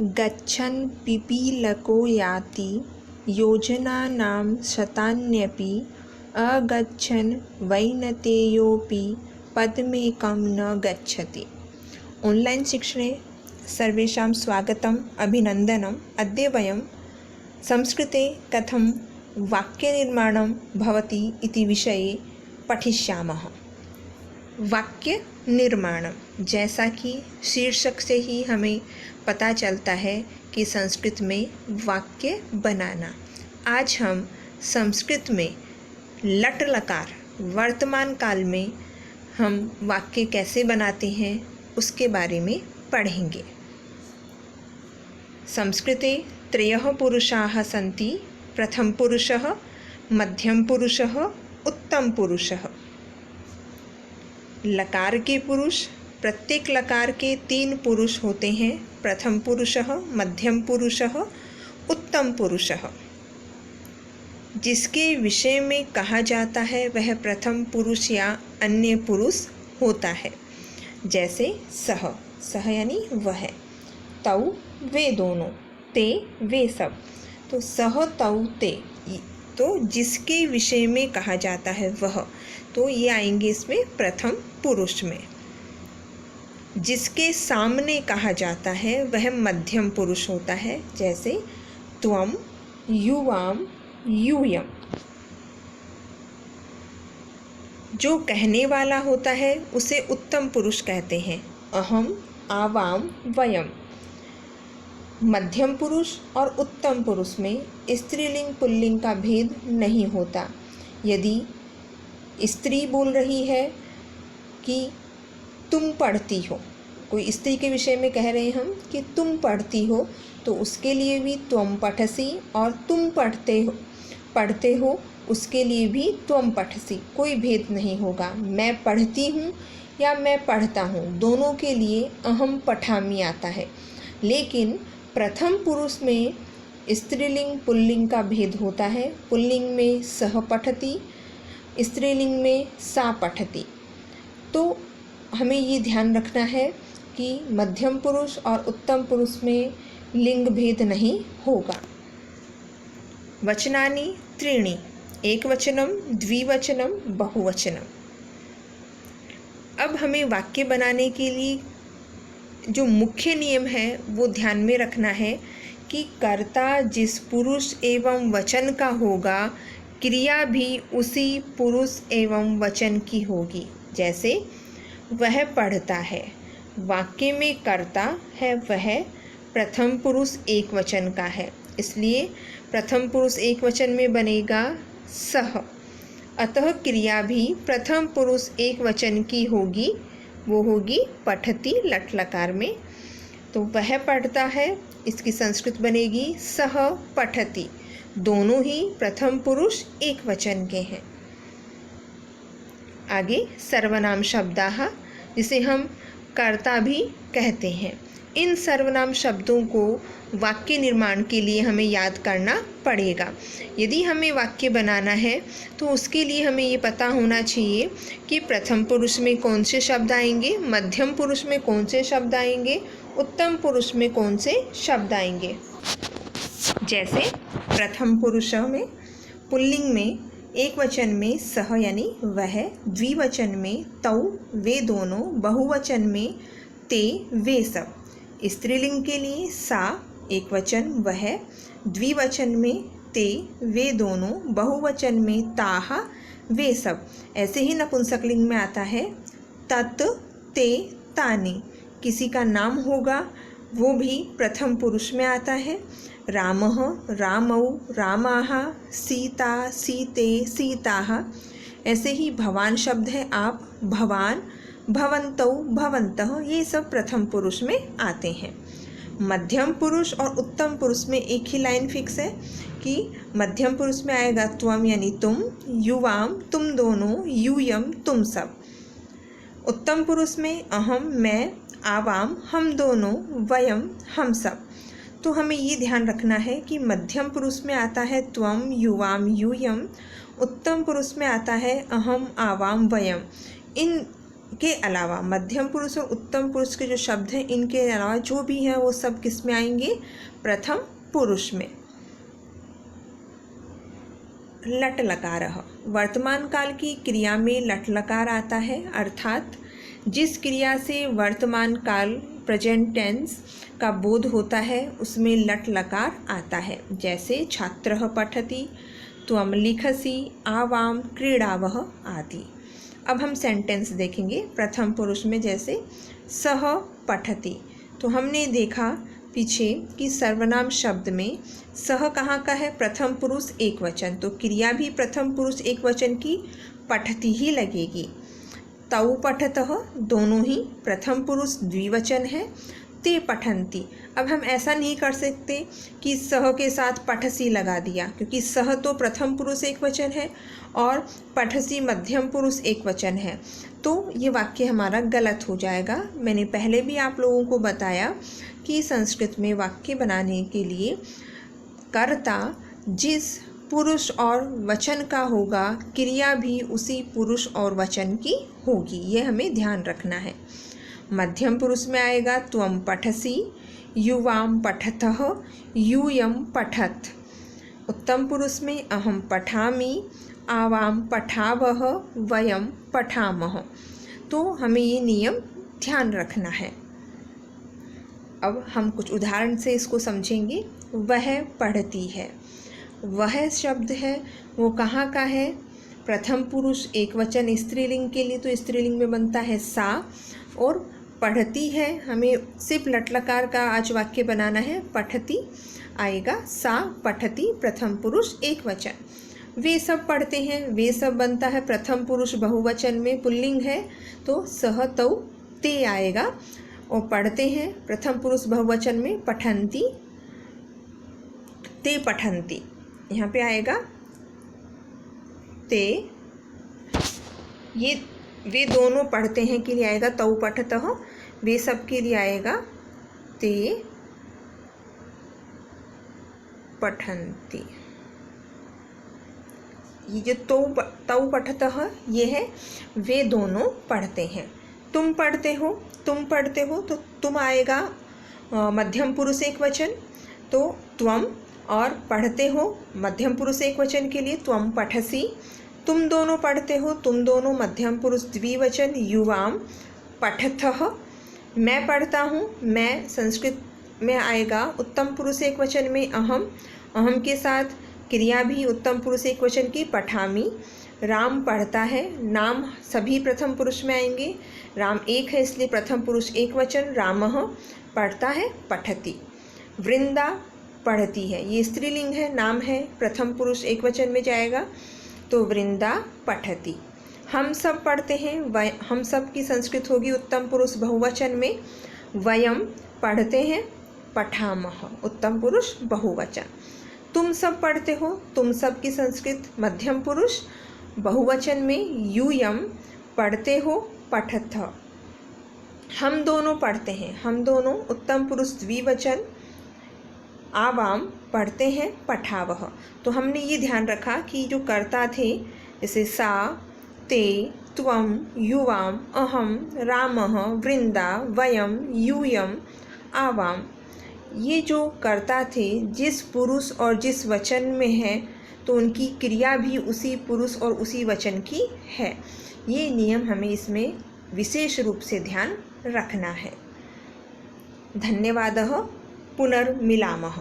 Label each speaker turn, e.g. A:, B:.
A: गच्छन् पिपीलको याति योजनानां शतान्यपि अगच्छन् वैनतेयोऽपि पदमेकं न गच्छति। ऑनलाइन शिक्षणे सर्वेषां स्वागतम् अभिनन्दनम्। अद्य वयं संस्कृते कथं वाक्यनिर्माणं भवति इति विषये पठिष्यामः। वाक्य निर्माणम, जैसा कि शीर्षक से ही हमें पता चलता है कि संस्कृत में वाक्य बनाना। आज हम संस्कृत में लट लकार वर्तमान काल में हम वाक्य कैसे बनाते हैं उसके बारे में पढ़ेंगे। संस्कृते त्रयः पुरुषाः सन्ति। प्रथम पुरुषः, मध्यम पुरुषः, उत्तम पुरुषः। लकार के पुरुष, प्रत्येक लकार के 3 पुरुष होते हैं। प्रथम पुरुषः, मध्यम पुरुषः, उत्तम पुरुषः। जिसके विषय में कहा जाता है वह प्रथम पुरुष या अन्य पुरुष होता है। जैसे सह, सह यानी वह, तौ वे दोनों, ते वे सब। तो सह तौ ते, तो जिसके विषय में कहा जाता है वह, तो ये आएंगे इसमें प्रथम पुरुष में। जिसके सामने कहा जाता है वह मध्यम पुरुष होता है। जैसे त्वम, युवाम, यूयम। जो कहने वाला होता है उसे उत्तम पुरुष कहते हैं। अहम, आवाम, वयम। मध्यम पुरुष और उत्तम पुरुष में स्त्रीलिंग पुल्लिंग का भेद नहीं होता। यदि स्त्री बोल रही है कि तुम पढ़ती हो, कोई स्त्री के विषय में कह रहे हैं हम कि तुम पढ़ती हो, तो उसके लिए भी त्वम पठसी, और तुम पढ़ते हो उसके लिए भी त्वम पठसी। कोई भेद नहीं होगा। मैं पढ़ती हूँ या मैं पढ़ता हूँ, दोनों के लिए अहम पठामी आता है। लेकिन प्रथम पुरुष में स्त्रीलिंग पुल्लिंग का भेद होता है। पुल्लिंग में सह पठती, स्त्रीलिंग में सा पठती। तो हमें ये ध्यान रखना है कि मध्यम पुरुष और उत्तम पुरुष में लिंग भेद नहीं होगा। वचनानि त्रीणि, एकवचनम, द्विवचनम, बहुवचनम। अब हमें वाक्य बनाने के लिए जो मुख्य नियम है वो ध्यान में रखना है कि कर्ता जिस पुरुष एवं वचन का होगा, क्रिया भी उसी पुरुष एवं वचन की होगी। जैसे वह पढ़ता है, वाक्य में कर्ता है वह प्रथम पुरुष एक वचन का है, इसलिए प्रथम पुरुष एक वचन में बनेगा सह। अतः क्रिया भी प्रथम पुरुष एक वचन की होगी, वो होगी पठती लट लकार में। तो वह पढ़ता है, इसकी संस्कृत बनेगी सह पठती। दोनों ही प्रथम पुरुष एक वचन के हैं। आगे सर्वनाम शब्दाः, जिसे हम कर्ता भी कहते हैं। इन सर्वनाम शब्दों को वाक्य निर्माण के लिए हमें याद करना पड़ेगा। यदि हमें वाक्य बनाना है तो उसके लिए हमें ये पता होना चाहिए कि प्रथम पुरुष में कौन से शब्द आएंगे, मध्यम पुरुष में कौन से शब्द आएंगे, उत्तम पुरुष में कौन से शब्द आएंगे। जैसे प्रथम पुरुष में पुल्लिंग में एक वचन में सह यानी वह, द्विवचन में तौ वे दोनों, बहुवचन में ते वे सब। स्त्रीलिंग के लिए सा एक वचन वह, द्विवचन में ते वे दोनों, बहुवचन में ताहा वे सब। ऐसे ही नपुंसकलिंग में आता है तत् ते तानि। किसी का नाम होगा वो भी प्रथम पुरुष में आता है। रामः, रामौ, रामाः, सीता, सीते, सीताः। ऐसे ही भवान शब्द है आप, भवान, भवन्तौ, भवन्तः। ये सब प्रथम पुरुष में आते हैं। मध्यम पुरुष और उत्तम पुरुष में एक ही लाइन फिक्स है कि मध्यम पुरुष में आएगा त्वम यानी तुम, युवाम तुम दोनों, यूयम तुम सब। उत्तम पुरुष में अहम मैं, आवाम हम दोनों, वयम हम सब। तो हमें ये ध्यान रखना है कि मध्यम पुरुष में आता है त्वम, युवाम, यूयम। उत्तम पुरुष में आता है अहम, आवाम, वयम। इन के अलावा मध्यम पुरुष और उत्तम पुरुष के जो शब्द हैं इनके अलावा जो भी हैं वो सब किस में आएंगे, प्रथम पुरुष में। लट लकारः, वर्तमान काल की क्रिया में लट लकार आता है, अर्थात जिस क्रिया से वर्तमान काल प्रेजेंट टेंस का बोध होता है उसमें लट लकार आता है। जैसे छात्रः पठति, त्वं लिखसि, आवां क्रीडावः आदि। अब हम सेंटेंस देखेंगे प्रथम पुरुष में। जैसे सः पठति, तो हमने देखा पीछे कि सर्वनाम शब्द में सह कहाँ का है, प्रथम पुरुष एक वचन, तो क्रिया भी प्रथम पुरुष एक वचन की पठति ही लगेगी। तौ पठतः, दोनों ही प्रथम पुरुष द्विवचन है। ते पठन्ति, अब हम ऐसा नहीं कर सकते कि सह के साथ पठसी लगा दिया, क्योंकि सह तो प्रथम पुरुष एक वचन है और पठसी मध्यम पुरुष एक वचन है, तो ये वाक्य हमारा गलत हो जाएगा। मैंने पहले भी आप लोगों को बताया कि संस्कृत में वाक्य बनाने के लिए कर्ता जिस पुरुष और वचन का होगा, क्रिया भी उसी पुरुष और वचन की होगी, ये हमें ध्यान रखना है। मध्यम पुरुष में आएगा त्वं पठसि, युवां पठतः, यूयं पठत। उत्तम पुरुष में अहं पठामि, आवां पठावः, वयं पठामः। तो हमें ये नियम ध्यान रखना है। अब हम कुछ उदाहरण से इसको समझेंगे। वह पढ़ती है, वह शब्द है वो कहाँ का है, प्रथम पुरुष एक वचन स्त्रीलिंग के लिए, तो स्त्रीलिंग में बनता है सा। और पढ़ती है, हमें सिर्फ लटलकार का आज वाक्य बनाना है, पठती आएगा, सा पठती प्रथम पुरुष एक वचन। वे सब पढ़ते हैं, वे सब बनता है प्रथम पुरुष बहुवचन में, पुल्लिंग है तो सह तौ ते आएगा। और पढ़ते हैं प्रथम पुरुष बहुवचन में, पठन्ति ते पठन्ति, यहाँ पे आएगा ते। ये वे दोनों पढ़ते हैं के लिए आएगा तौ पठतः, वे सब के लिए आएगा ते पठन्ति। ये जो तौ पठतः ये है वे दोनों पढ़ते हैं। तुम पढ़ते हो, तुम पढ़ते हो, तो तुम आएगा मध्यम पुरुष एक वचन, तो त्वम। और पढ़ते हो मध्यम पुरुष एक वचन के लिए त्वं पठसि। तुम दोनों पढ़ते हो, तुम दोनों मध्यम पुरुष द्विवचन, युवां पठतः। मैं पढ़ता हूँ, मैं संस्कृत में आएगा उत्तम पुरुष एक वचन में अहम, अहम के साथ क्रिया भी उत्तम पुरुष एक वचन की, पठामि। राम पढ़ता है, नाम सभी प्रथम पुरुष में आएंगे, राम एक है इसलिए प्रथम पुरुष एक वचन, रामः पढ़ता है, पठति। वृंदा पढ़ती है, ये स्त्रीलिंग है, नाम है, प्रथम पुरुष एक वचन में जाएगा, तो वृंदा पठति। हम सब पढ़ते हैं, हम सब की संस्कृत होगी उत्तम पुरुष बहुवचन में, वयम पढ़ते हैं, पठामः उत्तम पुरुष बहुवचन। तुम सब पढ़ते हो, तुम सब की संस्कृत मध्यम पुरुष बहुवचन में, यूयम पढ़ते हो, पठथ। हम दोनों पढ़ते हैं, हम दोनों उत्तम पुरुष द्विवचन, आवाम पढ़ते हैं, पठावह। तो हमने ये ध्यान रखा कि जो कर्ता थे जैसे सा, ते, त्वं, युवाम, अहम, रामः, वृंदा, वयम, यूयम, आवाम, ये जो कर्ता थे जिस पुरुष और जिस वचन में है तो उनकी क्रिया भी उसी पुरुष और उसी वचन की है। ये नियम हमें इसमें विशेष रूप से ध्यान रखना है। धन्यवादः, पुनर्मिलामः।